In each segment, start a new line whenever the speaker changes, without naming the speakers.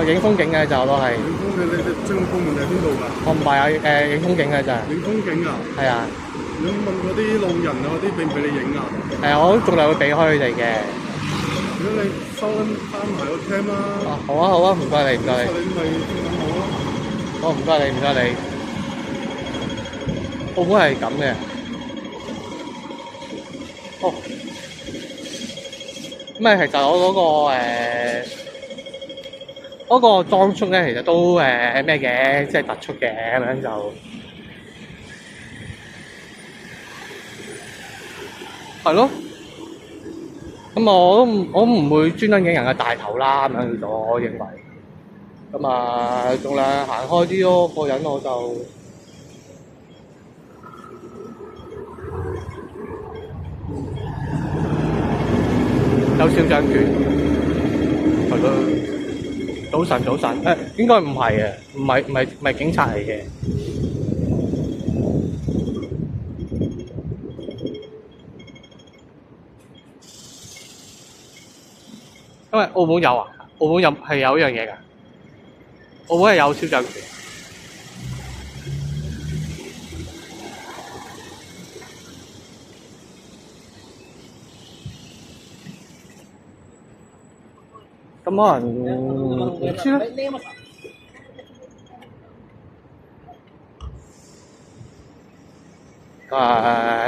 影風景嘅就都係。
影風景，你正部門係邊度㗎？
我唔係啊，影風景嘅咋。
影風景啊？
係啊。
你有冇問過啲路人啊嗰啲俾唔俾你影啊？
我都盡量會避開佢哋嘅。
如果你收翻埋個 cam 啦。
好啊好啊，唔該你唔該你。
你咪揾我咯。
好，唔該你唔該你。澳門係咁嘅。哦。咁其實我嗰個裝束咧，其實都咩嘅，即係突出嘅咁樣就係咯。咁我唔會專登影人嘅大頭啦，咁樣我認為。咁啊，盡量行開啲咯。個人我就有肖像權，係咯。早晨，應該唔係嘅，唔係警察嚟嘅。因為澳門有啊，澳門係有一樣嘢㗎，澳門係有肖像權。咁可能唔知咧。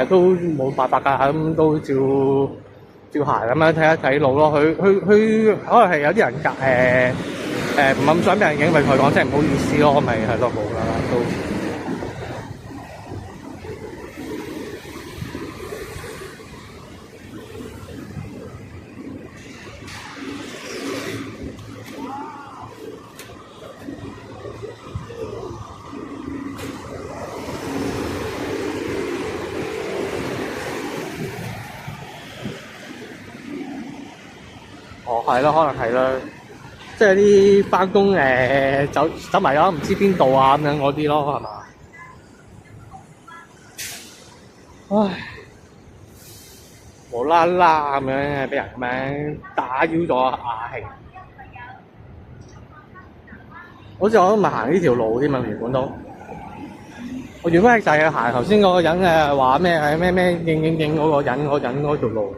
都冇辦法㗎，咁都照行咁樣睇一睇路咯。佢可能係有啲人唔咁想俾人影，咪同佢講聲唔好意思咯，咪係咯，冇啦都。係咯，可能係啦，即係啲返工走埋咗唔知邊度啊咁樣嗰啲咯，係嘛？唉，無啦啦咁樣俾人咁樣打擾咗雅興。好似我都唔係行呢條路添嘛，原本都。我原本係就係行頭先嗰個人話咩影嗰個人嗰條路。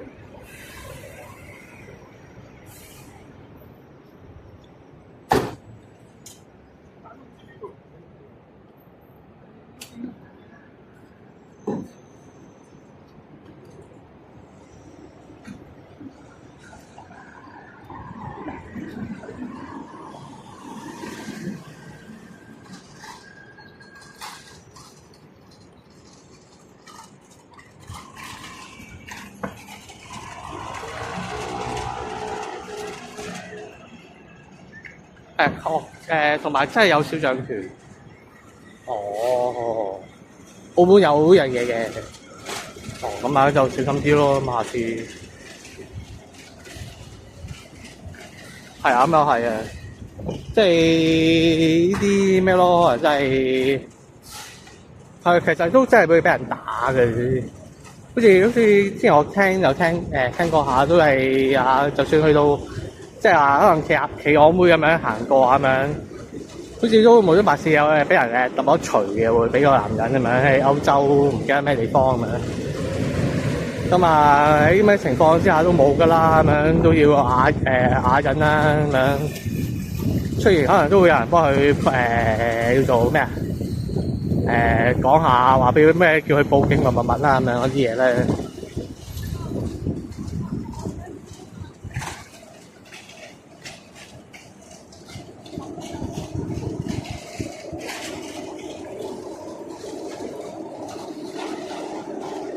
同埋真係有肖像權。哦，澳門有呢樣嘢嘅。咁啊就小心啲咯，咁下次。係啊，咁又係啊，即係呢啲咩咯，真係其實都真係會俾人打嘅。好似之前我聽過下，都係就算去到即係話可能企鵝妹咁樣行過咁樣，好似都冇咗白事有俾人揼咗錘嘅，會俾個男人咁樣喺歐洲唔記得咩地方咁樣。咁啊喺咩情況之下都冇㗎啦，咁樣都要啞忍啦咁樣。雖然可能都會有人幫佢叫做咩講下話俾佢咩叫佢報警乜啦咁樣嗰啲嘢咧。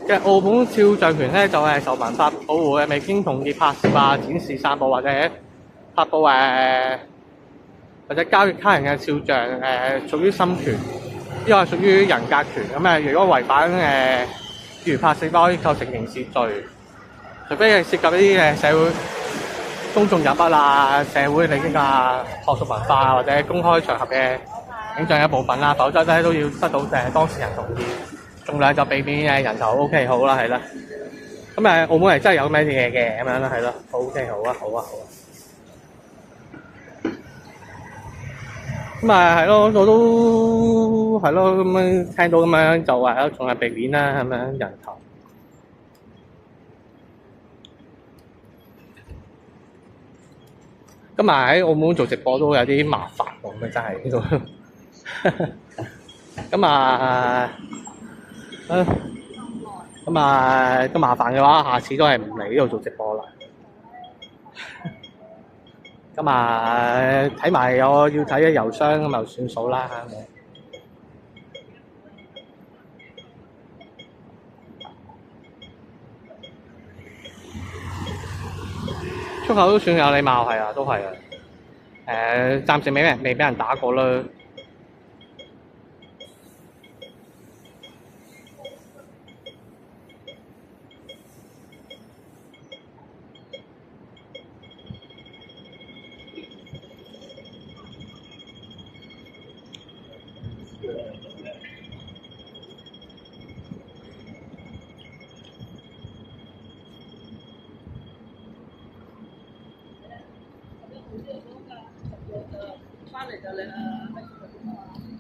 嘅澳門肖像權咧就係受文化保護嘅，未經同意拍攝啊、展示、散佈或者發布或者交易他人嘅肖像屬於侵權，呢個係屬於人格權。咁如果違反例如拍攝可以構成刑事罪，除非係涉及一啲社會公眾人物啊、社會利益啊、學術文化啊或者公開場合嘅影像一部分啦，否則咧都要得到當事人同意。盡量就避免人頭 OK 好啦，係啦。咁澳門係真係有咩嘢嘅咁樣啦，係咯。OK 好啊。咁啊係咯，我都係咯，咁樣聽到咁樣就話仲係避免啦，咁樣人頭。咁啊喺澳門做直播都有啲麻煩喎，咁真係呢度。咁啊，咁啊咁麻煩嘅話，下次都係唔嚟呢度做直播啦。咁啊睇埋我要睇嘅郵箱咁就算數啦。出口都算有禮貌，係啊，都係啊。暫時未俾人打過啦。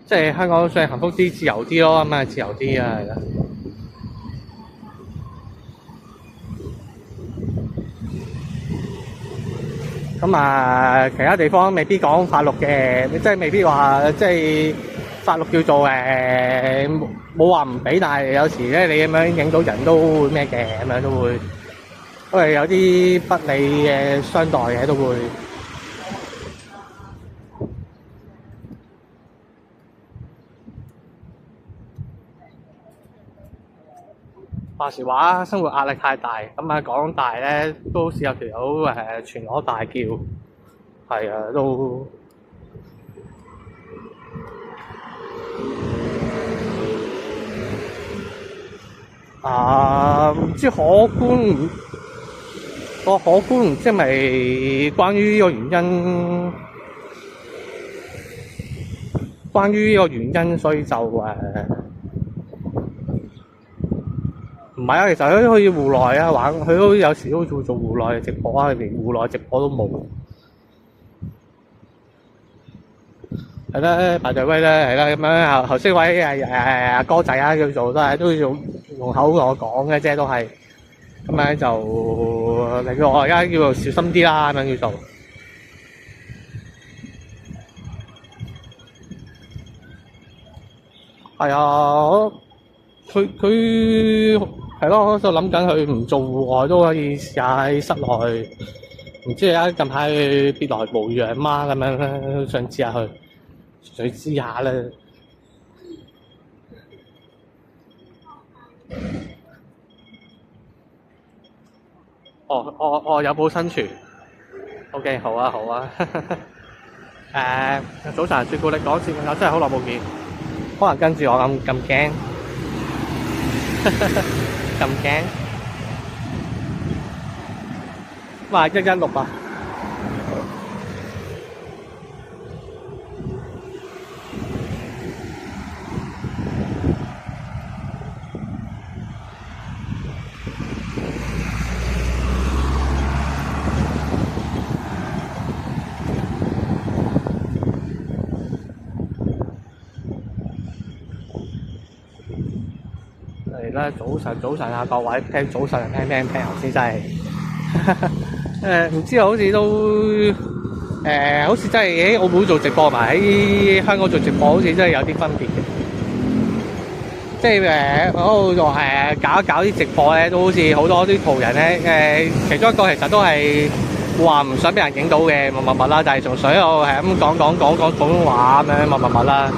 即係香港算係幸福啲、自由啲咯，咁啊自由啲啊，係啦。咁啊，其他地方未必講法律嘅，即係未必話即係法律叫做冇話唔俾，但係有時咧你咁樣影到人都會咩嘅，咁樣都會有啲不利嘅相待嘅都會。話時話生活壓力太大，咁啊港大咧都好似有條友全裸大叫，係啊都唔知可觀唔知係咪關於呢個原因，所以就唔係啊，其實佢都可以戶內啊玩，佢都有時都做戶內嘅直播啊，連戶內直播都冇。係啦，排隊威啦，係啦，咁樣頭先位哥仔啊，叫做都要用口同我講嘅啫，都係咁樣就令到我而家叫做小心啲啦，咁樣叫做。係啊，佢係咯，我就諗緊佢唔做戶外都可以試下喺室內，唔知而家近排別來無恙嗎咁樣咧，想知下佢，想知下咧。哦，有保生存。OK， 好啊，好啊。早晨，朱古力講笑，我真係好耐冇見，可能跟住我咁驚。咁驚，哇116啊！嚟啦，早晨啊，各位聽早晨聽頭先真係唔知啊，好似都好似真係喺澳門做直播同埋喺香港做直播，好似真係有啲分別嘅。即係嗰度就搞一搞啲直播咧，都好似好多啲途人咧其中一個其實都係話唔想俾人影到嘅乜啦，就係從所有係咁講廣東話咁樣乜啦。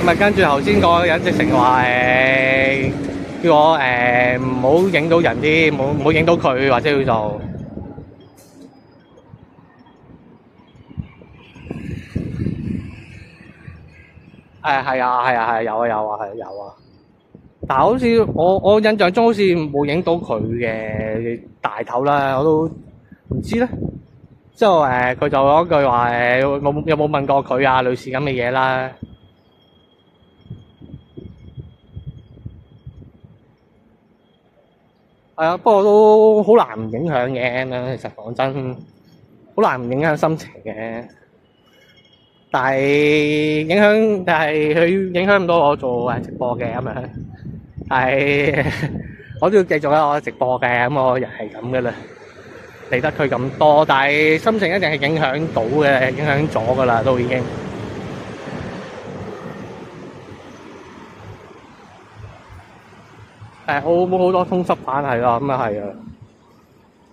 咁啊，跟住頭先個人直情話叫我唔好影到人啲，唔好影到佢或者叫做係啊，有啊。但係好似我印象中好似冇影到佢嘅大頭啦，我都唔知咧。之後佢就嗰句話有冇問過佢啊，類似咁嘅嘢啦。係啊，不過都好難唔影響嘅咁樣。其實講真，好難唔影響心情嘅。但係佢影響唔到我做直播嘅咁樣，係我都要繼續喺我直播嘅，咁我又係咁嘅啦，理得佢咁多，但係心情一定係影響到嘅，影響咗噶啦，都已經。澳門好多通緝犯係咯，咁啊係啊，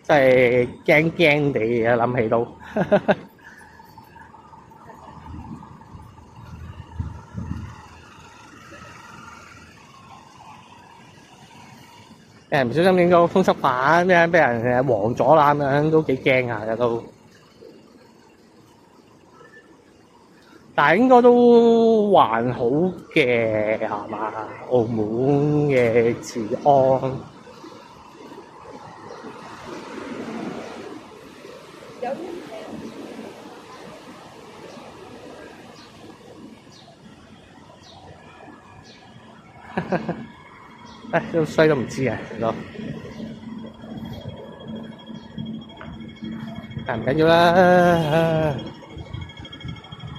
真係驚驚地嘅諗起都。唔小心影到通緝犯，咩俾人黃咗啦咁樣，都幾驚下嘅都。但係應該都還好嘅係嘛？澳門嘅治安。都衰都唔知嘅咯。但唔緊要啦。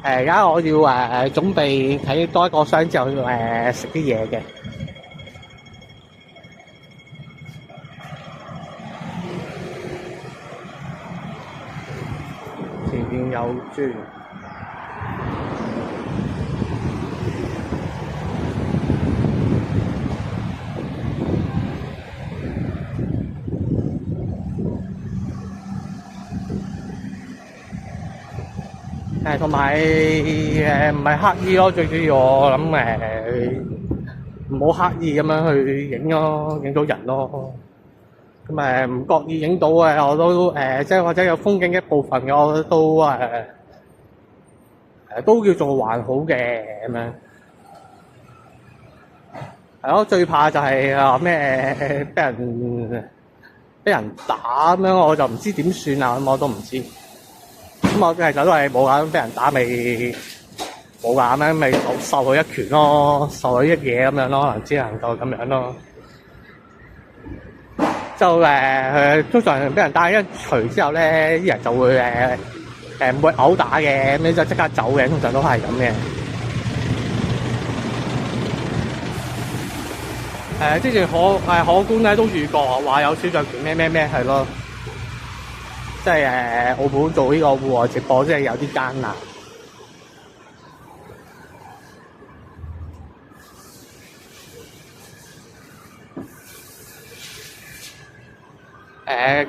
而家我要準備睇多一個箱之後食啲嘢嘅。前面有豬。同埋唔係刻意咯，最主要我諗唔好刻意咁樣去影咯，影到人咯。咁唔覺意影到我都即係或者有風景一部分嘅我都都叫做還好嘅咁樣。係咯，最怕就係咩俾人打咁樣，我就唔知點算啊，咁我都唔知。咁我其實都係冇㗎，俾人打咪冇㗎，咁樣咪受佢一拳咯，受佢一嘢咁樣咯，可能只能夠咁樣咯。就通常俾人打一錘之後咧，啲人就會唔會毆打嘅，咁就即刻走嘅，通常都係咁嘅。之前可觀咧都遇過，話有小作拳咩係咯。即係澳門做呢個戶外直播，真係有啲艱難。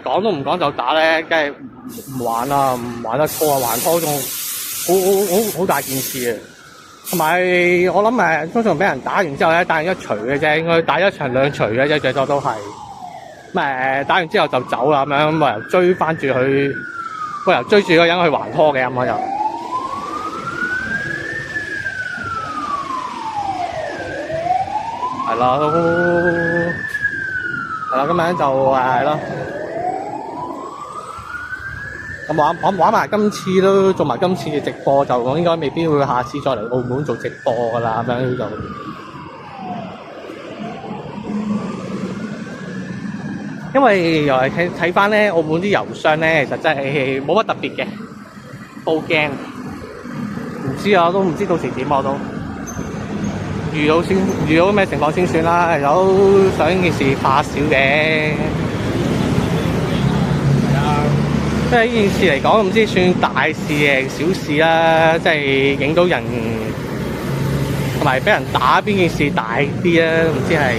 講都唔講就打咧，梗係唔玩啦，唔玩得拖啊，還拖仲好大件事啊！同埋我諗通常俾人打完之後咧，打完一錘嘅啫，應該打一場兩錘嘅啫，最多都係。咁打完之後就走啦，咁樣冇人追翻住佢，冇人追住嗰個人去還拖嘅，咁我又係咯，咁樣就係咯。咁玩埋今次都做埋今次嘅直播，就我應該未必會下次再嚟澳門做直播噶啦，咁樣就。因為又係睇翻咧，澳門啲郵箱咧，其實真係冇乜特別嘅，都驚。唔知啊，都唔知到時點我都遇到咩情況先算啦。有想件事怕少嘅，係啊。即係呢件事嚟講，唔知算大事定小事啦。即係影到人同埋俾人打，邊件事大啲啊？唔知係。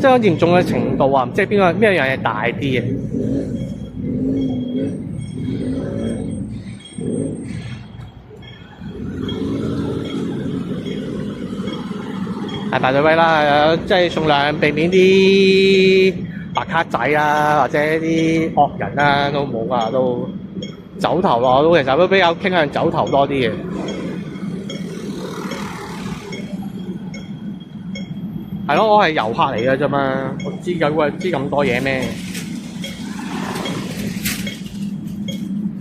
即係嚴重嘅程度啊，唔知邊一樣嘢大啲嘅。係排隊位啦，即係盡量避免啲白卡仔啊，或者啲惡人啊，都冇啊，都走頭啊，我其實都比較傾向走頭多啲嘅。係咯，我係遊客嚟嘅啫嘛，我知咁多嘢咩？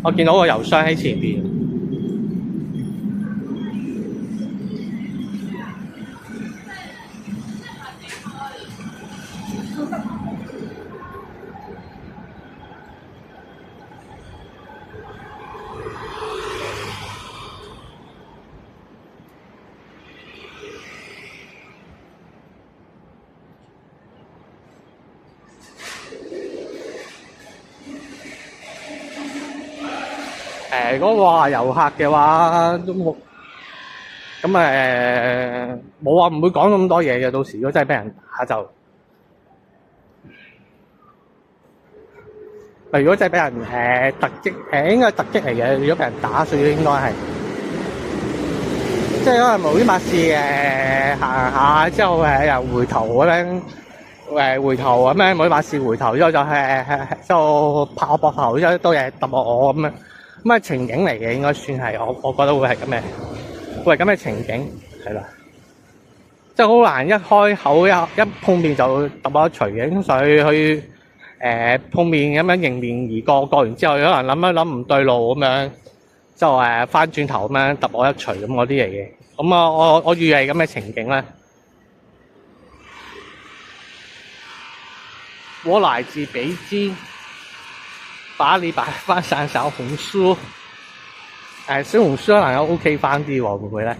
我見到個郵箱喺前邊。如果話遊客嘅話都冇，咁冇話唔會講咁多嘢嘅。到時如果真係俾人打就，如果真係俾人突擊，應該係突擊嚟嘅。如果俾人打，所以應該係，即係可能無端白事行下之後又回頭咁樣，回頭咁樣無端白事回頭之後就就拍我膊頭，之後都嘢揼我咁樣。咁情景嚟嘅，應該算係我覺得會係咁嘅，會係咁嘅情景，係啦，即係好難一開口一碰面就揼我一錘嘅，所以去碰面咁樣迎面而過，過完之後可能諗一諗唔對路咁樣，就翻轉頭咁樣揼我一錘咁嗰啲嚟嘅。咁我預係咁嘅情景咧。我來自北京。把你擺翻上小紅書，小紅書可能有 OK 翻啲喎，會唔會咧？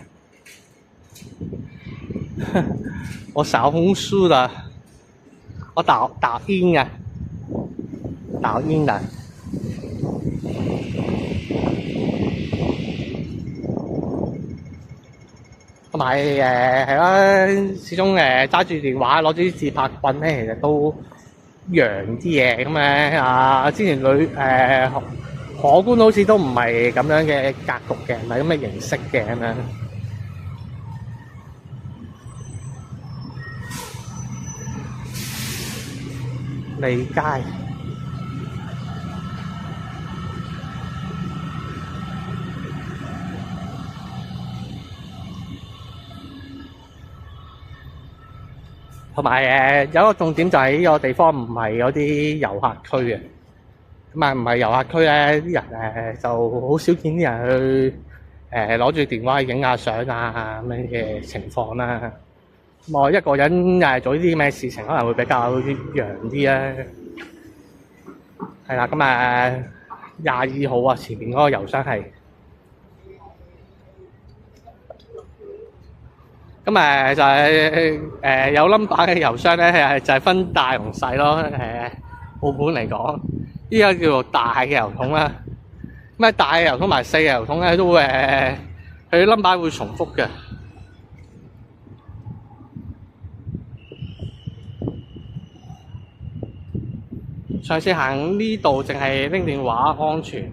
我小紅書的，我打印啊，同埋係啦，始終揸住電話攞住啲自拍棍咧，其實都揚啲嘢咁樣之前可觀好似都唔係咁樣嘅格局嘅，唔係咁嘅形式嘅咁樣。利街，同埋有一個重點就係呢個地方唔係嗰啲遊客區嘅，咁唔係遊客區咧，啲人就好少見啲人去攞住電話去影下相啊咁樣嘅情況啦。咁我一個人做呢啲咩事情可能會比較揚啲啦。係啦，咁22號啊，前面嗰個郵箱係。咁就係有 number 嘅郵箱咧，就係分大同細咯。澳門嚟講，依家叫做大嘅郵筒啦。咁大嘅郵筒同埋細嘅郵筒咧，都佢 number 會重複嘅。上次行呢度淨係拎電話安全。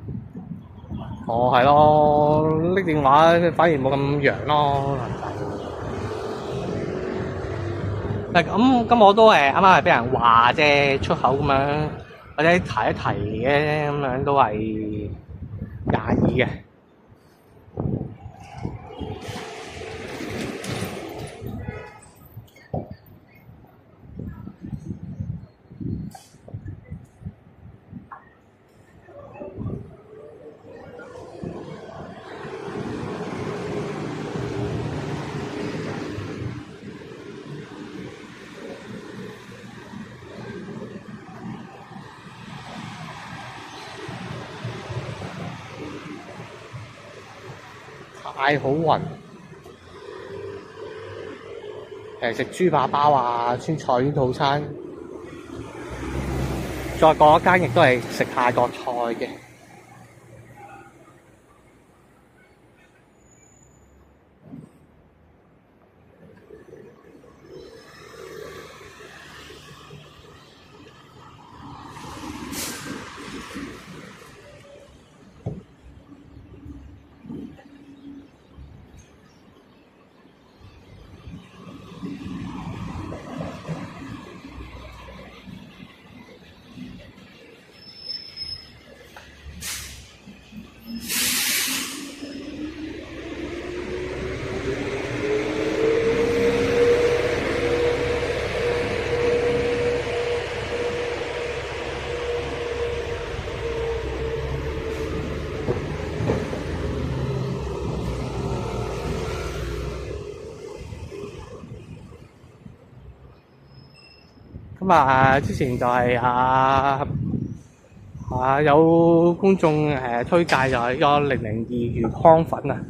係咯，拎電話反而冇咁揚咯。咁我都啱啱係俾人話啫，出口咁樣或者提一提嘅咁樣都係22嘅。太好運，食豬扒包啊，川菜啲套餐，再過一間亦都係食泰國菜嘅。之前就係有觀眾推介就係個002魚湯粉啊。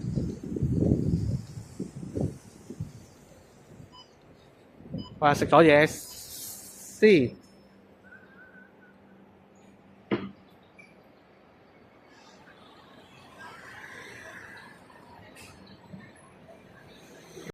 食咗嘢先。